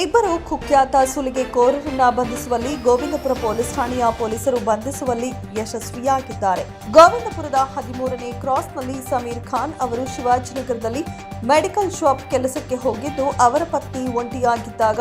ಇಬ್ಬರು ಕುಖ್ಯಾತ ಸುಲಿಗೆಕೋರರನ್ನ ಬಂಧಿಸುವಲ್ಲಿ ಗೋವಿಂದಪುರ ಪೊಲೀಸ್ ಠಾಣೆಯ ಪೊಲೀಸರು ಬಂಧಿಸುವಲ್ಲಿ ಯಶಸ್ವಿಯಾಗಿದ್ದಾರೆ. ಗೋವಿಂದಪುರದ 13ನೇ ಕ್ರಾಸ್ನಲ್ಲಿ ಸಮೀರ್ ಖಾನ್ ಅವರು ಶಿವಾಜಿನಗರದಲ್ಲಿ ಮೆಡಿಕಲ್ ಶಾಪ್ ಕೆಲಸಕ್ಕೆ ಹೋಗಿದ್ದು, ಅವರ ಪತ್ನಿ ಒಂಟಿಯಾಗಿದ್ದಾಗ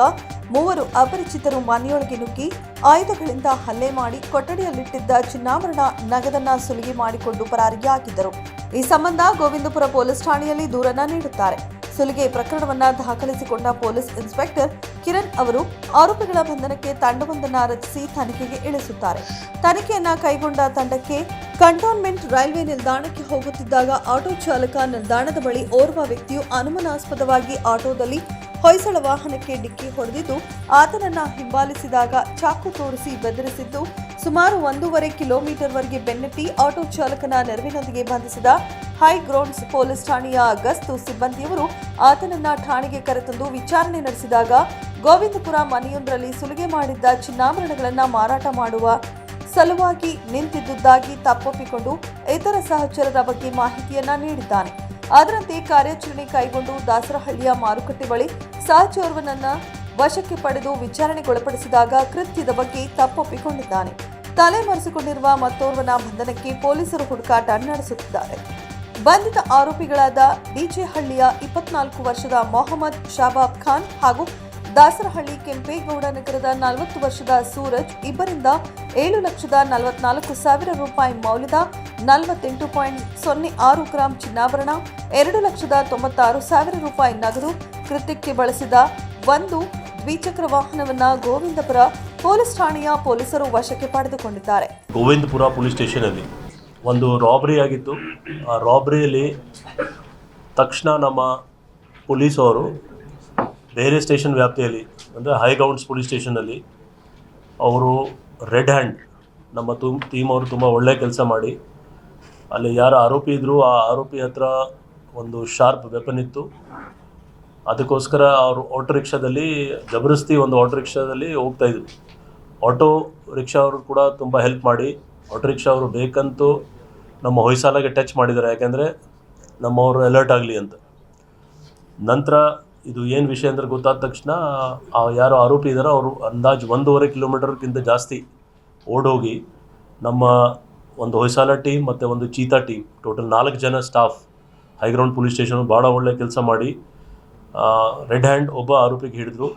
ಮೂವರು ಅಪರಿಚಿತರು ಮನೆಯೊಳಗೆ ನುಗ್ಗಿ ಆಯುಧಗಳಿಂದ ಹಲ್ಲೆ ಮಾಡಿ ಕೊಠಡಿಯಲ್ಲಿಟ್ಟಿದ್ದ ಚಿನ್ನಾಭರಣ ನಗದನ್ನ ಸುಲಿಗೆ ಮಾಡಿಕೊಂಡು ಪರಾರಿಯಾಗಿದ್ದರು. ಈ ಸಂಬಂಧ ಗೋವಿಂದಪುರ ಪೊಲೀಸ್ ಠಾಣೆಯಲ್ಲಿ ದೂರನ್ನ ನೀಡುತ್ತಾರೆ. ಸುಲಿಗೆ ಪ್ರಕರಣವನ್ನ ದಾಖಲಿಸಿಕೊಂಡ ಪೊಲೀಸ್ ಇನ್ಸ್ಪೆಕ್ಟರ್ ಕಿರಣ್ ಅವರು ಆರೋಪಿಗಳ ಬಂಧನಕ್ಕೆ ತಂಡವೊಂದನ್ನು ರಚಿಸಿ ತನಿಖೆಗೆ ಇಳಿಸುತ್ತಾರೆ. ತನಿಖೆಯನ್ನ ಕೈಗೊಂಡ ತಂಡಕ್ಕೆ ಕಂಟೋನ್ಮೆಂಟ್ ರೈಲ್ವೆ ನಿಲ್ದಾಣಕ್ಕೆ ಹೋಗುತ್ತಿದ್ದಾಗ ಆಟೋ ಚಾಲಕ ನಿಲ್ದಾಣದ ಬಳಿ ಓರ್ವ ವ್ಯಕ್ತಿಯು ಅನುಮಾನಾಸ್ಪದವಾಗಿ ಆಟೋದಲ್ಲಿ ಹೊಯ್ಸಳ ವಾಹನಕ್ಕೆ ಡಿಕ್ಕಿ ಹೊಡೆದಿದ್ದು, ಆತನನ್ನ ಹಿಂಬಾಲಿಸಿದಾಗ ಚಾಕು ತೋರಿಸಿ ಬೆದರಿಸಿದ್ದು, ಸುಮಾರು 1.5 ಕಿಲೋಮೀಟರ್ವರೆಗೆ ಬೆನ್ನಟ್ಟಿ ಆಟೋ ಚಾಲಕನ ನೆರವಿನೊಂದಿಗೆ ಬಂಧಿಸಿದ ಹೈಗ್ರೌಂಡ್ಸ್ ಪೊಲೀಸ್ ಠಾಣೆಯ ಗಸ್ತು ಸಿಬ್ಬಂದಿಯವರು ಆತನನ್ನ ಠಾಣೆಗೆ ಕರೆತಂದು ವಿಚಾರಣೆ ನಡೆಸಿದಾಗ ಗೋವಿಂದಪುರ ಮನೆಯೊಂದರಲ್ಲಿ ಸುಲಿಗೆ ಮಾಡಿದ್ದ ಚಿನ್ನಾಭರಣಗಳನ್ನು ಮಾರಾಟ ಮಾಡುವ ಸಲುವಾಗಿ ನಿಂತಿದ್ದುದಾಗಿ ತಪ್ಪೊಪ್ಪಿಕೊಂಡು ಇತರ ಸಹಚರರ ಬಗ್ಗೆ ಮಾಹಿತಿಯನ್ನ ನೀಡಿದ್ದಾನೆ. ಅದರಂತೆ ಕಾರ್ಯಾಚರಣೆ ಕೈಗೊಂಡು ದಾಸರಹಳ್ಳಿಯ ಮಾರುಕಟ್ಟೆ ಬಳಿ ಸಹಚರವನನ್ನ ವಶಕ್ಕೆ ಪಡೆದು ವಿಚಾರಣೆಗೊಳಪಡಿಸಿದಾಗ ಕೃತ್ಯದ ಬಗ್ಗೆ ತಪ್ಪೊಪ್ಪಿಕೊಂಡಿದ್ದಾನೆ. ತಲೆಮರೆಸಿಕೊಂಡಿರುವ ಮತ್ತೋರ್ವನ ಬಂಧನಕ್ಕೆ ಪೊಲೀಸರು ಹುಡುಕಾಟ ನಡೆಸುತ್ತಿದ್ದಾರೆ. ಬಂಧಿತ ಆರೋಪಿಗಳಾದ ಡಿಜೆಹಳ್ಳಿಯ 24 ವರ್ಷದ ಮೊಹಮ್ಮದ್ ಶಾಬಾಬ್ ಖಾನ್ ಹಾಗೂ ದಾಸರಹಳ್ಳಿ ಕೆಂಪೇಗೌಡ ನಗರದ 40 ವರ್ಷದ ಸೂರಜ್ ಇಬ್ಬರಿಂದ 7,44,000 ರೂಪಾಯಿ ಮೌಲ್ಯದ 48.06 ಗ್ರಾಂ ಚಿನ್ನಾಭರಣ, 2,96,000 ರೂಪಾಯಿ ನಗದು, ಕೃತ್ಯಕ್ಕೆ ಬಳಸಿದ ಒಂದು ದ್ವಿಚಕ್ರ ವಾಹನವನ್ನ ಗೋವಿಂದಪುರ ಪೊಲೀಸ್ ಠಾಣೆಯ ಪೊಲೀಸರು ವಶಕ್ಕೆ ಪಡೆದುಕೊಂಡಿದ್ದಾರೆ. ಗೋವಿಂದಪುರ ಪೊಲೀಸ್ ಸ್ಟೇಷನ್ ಅಲ್ಲಿ ಒಂದು ರಾಬರಿ ಆಗಿತ್ತು. ಆ ರಾಬರಿಯಲ್ಲಿ ತಕ್ಷಣ ನಮ್ಮ ಪೊಲೀಸ್ ಅವರು ಬೇರೆ ಸ್ಟೇಷನ್ ವ್ಯಾಪ್ತಿಯಲ್ಲಿ ಅಂದರೆ ಹೈಗ್ರೌಂಡ್ಸ್ ಪೊಲೀಸ್ ಸ್ಟೇಷನಲ್ಲಿ ಅವರು ರೆಡ್ ಹ್ಯಾಂಡ್ ನಮ್ಮ ಟೀಮ್ ಅವರು ತುಂಬ ಒಳ್ಳೆಯ ಕೆಲಸ ಮಾಡಿ ಅಲ್ಲಿ ಯಾರು ಆರೋಪಿ ಇದ್ದರು ಆ ಆರೋಪಿ ಹತ್ರ ಒಂದು ಶಾರ್ಪ್ ವೆಪನ್ ಇತ್ತು. ಅದಕ್ಕೋಸ್ಕರ ಅವರು ಆಟೋ ರಿಕ್ಷಾದಲ್ಲಿ ಜಬರ್ದಸ್ತಿ ಒಂದು ಆಟೋ ರಿಕ್ಷಾದಲ್ಲಿ ಹೋಗ್ತಾಯಿದ್ರು. ಆಟೋ ರಿಕ್ಷಾ ಅವರು ಕೂಡ ತುಂಬ ಹೆಲ್ಪ್ ಮಾಡಿ ಆಟೋ ರಿಕ್ಷಾ ಅವರು ಬೇಕಂತೂ ನಮ್ಮ ಹೊಯ್ಸಾಲಾಗೆ ಟಚ್ ಮಾಡಿದ್ದಾರೆ, ಯಾಕೆಂದರೆ ನಮ್ಮವರು ಅಲರ್ಟ್ ಆಗಲಿ ಅಂತ. ನಂತರ ಇದು ಏನು ವಿಷಯ ಅಂದರೆ ಗೊತ್ತಾದ ತಕ್ಷಣ ಯಾರು ಆರೋಪಿ ಇದ್ದಾರೋ ಅವರು ಅಂದಾಜು 1.5 ಕಿಲೋಮೀಟರ್ಗಿಂತ ಜಾಸ್ತಿ ಓಡೋಗಿ ನಮ್ಮ ಒಂದು ಹೊಯ್ಸಾಲ ಟೀಮ್ ಮತ್ತು ಒಂದು ಚೀತಾ ಟೀಮ್ ಟೋಟಲ್ 4 ಜನ ಸ್ಟಾಫ್ ಹೈಗ್ರೌಂಡ್ ಪೊಲೀಸ್ ಸ್ಟೇಷನ್ ಭಾಳ ಒಳ್ಳೆಯ ಕೆಲಸ ಮಾಡಿ ರೆಡ್ ಹ್ಯಾಂಡ್ ಒಬ್ಬ ಆರೋಪಿಗೆ ಹಿಡಿದ್ರು.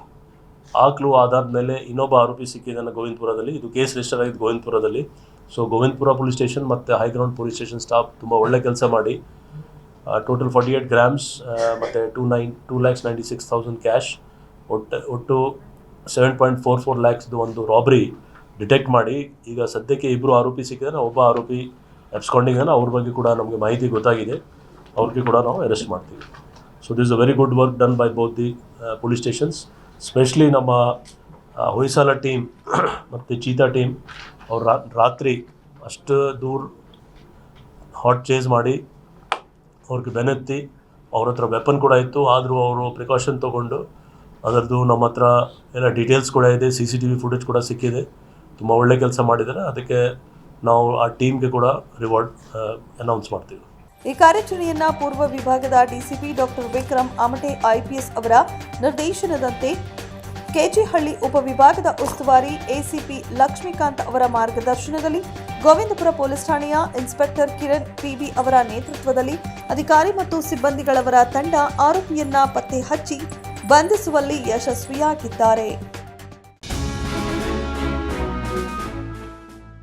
ಆ ಕ್ಲೂ ಆಧಾರದ ಮೇಲೆ ಇನ್ನೊಬ್ಬ ಆರೋಪಿ ಸಿಕ್ಕಿದ್ದಾನೆ ಗೋವಿಂದಪುರದಲ್ಲಿ. ಇದು ಕೇಸ್ ರಿಜಿಸ್ಟರ್ ಆಗಿದ್ದು ಗೋವಿಂದಪುರದಲ್ಲಿ. ಸೊ ಗೋವಿಂದಪುರ ಪೊಲೀಸ್ ಸ್ಟೇಷನ್ ಮತ್ತು ಹೈಗ್ರೌಂಡ್ ಪೊಲೀಸ್ ಸ್ಟೇಷನ್ ಸ್ಟಾಫ್ ತುಂಬ ಒಳ್ಳೆ ಕೆಲಸ ಮಾಡಿ ಟೋಟಲ್ 48 ಗ್ರಾಮ್ಸ್ ಮತ್ತು 2,96,000 ಕ್ಯಾಶ್, ಒಟ್ಟು 7.44 ಲ್ಯಾಕ್ಸ್ದು ಒಂದು ರಾಬರಿ ಡಿಟೆಕ್ಟ್ ಮಾಡಿ ಈಗ ಸದ್ಯಕ್ಕೆ ಇಬ್ಬರು ಆರೋಪಿ ಸಿಕ್ಕಿದ್ದಾರೆ. ಒಬ್ಬ ಆರೋಪಿ ಅಬ್ಸ್ಕಾಂಡಿಂಗ್ ಅವ್ರ ಬಗ್ಗೆ ಕೂಡ ನಮಗೆ ಮಾಹಿತಿ ಗೊತ್ತಾಗಿದೆ, ಅವ್ರಿಗೆ ಕೂಡ ನಾವು ಅರೆಸ್ಟ್ ಮಾಡ್ತೀವಿ. So this a very good work done by both the police stations. Specially ನಮ್ಮ ಹೊಯ್ಸಾಲ ಟೀಮ್ ಮತ್ತು ಚೀತಾ ಟೀಮ್ ಅವ್ರು ರಾತ್ರಿ ಅಷ್ಟು ದೂರ ಹಾಟ್ ಚೇಸ್ ಮಾಡಿ ಅವ್ರಿಗೆ ಬೆನ್ನತ್ತಿ ಅವ್ರ ಹತ್ರ ವೆಪನ್ ಕೂಡ ಇತ್ತು. ಆದರೂ ಅವರು ಪ್ರಿಕಾಷನ್ ತೊಗೊಂಡು ಅದರದ್ದು ನಮ್ಮ ಹತ್ರ ಎಲ್ಲ ಡೀಟೇಲ್ಸ್ ಕೂಡ ಇದೆ, CCTV ಫುಟೇಜ್ ಕೂಡ ಸಿಕ್ಕಿದೆ. ತುಂಬ ಒಳ್ಳೆ ಕೆಲಸ ಮಾಡಿದ್ದಾರೆ. ಅದಕ್ಕೆ ನಾವು ಆ ಟೀಮ್ಗೆ ಕೂಡ ರಿವಾರ್ಡ್ ಅನೌನ್ಸ್ ಮಾಡ್ತೀವಿ. ಈ ಕಾರ್ಯಾಚರಣೆಯನ್ನ ಪೂರ್ವ ವಿಭಾಗದ DCP ಡಾಕ್ಟರ್ ವಿಕ್ರಮ್ ಆಮಟೆ IPS ಅವರ ನಿರ್ದೇಶನದಂತೆ ಕೆಜೆಹಳ್ಳಿ ಉಪವಿಭಾಗದ ಉಸ್ತುವಾರಿ ACP ಲಕ್ಷ್ಮೀಕಾಂತ್ ಅವರ ಮಾರ್ಗದರ್ಶನದಲ್ಲಿ ಗೋವಿಂದಪುರ ಪೊಲೀಸ್ ಠಾಣೆಯ ಇನ್ಸ್ಪೆಕ್ಟರ್ ಕಿರಣ್ PB ಅವರ ನೇತೃತ್ವದಲ್ಲಿ ಅಧಿಕಾರಿ ಮತ್ತು ಸಿಬ್ಬಂದಿಗಳವರ ತಂಡ ಆರೋಪಿಯನ್ನ ಪತ್ತೆ ಹಚ್ಚಿ ಬಂಧಿಸುವಲ್ಲಿ ಯಶಸ್ವಿಯಾಗಿದ್ದಾರೆ.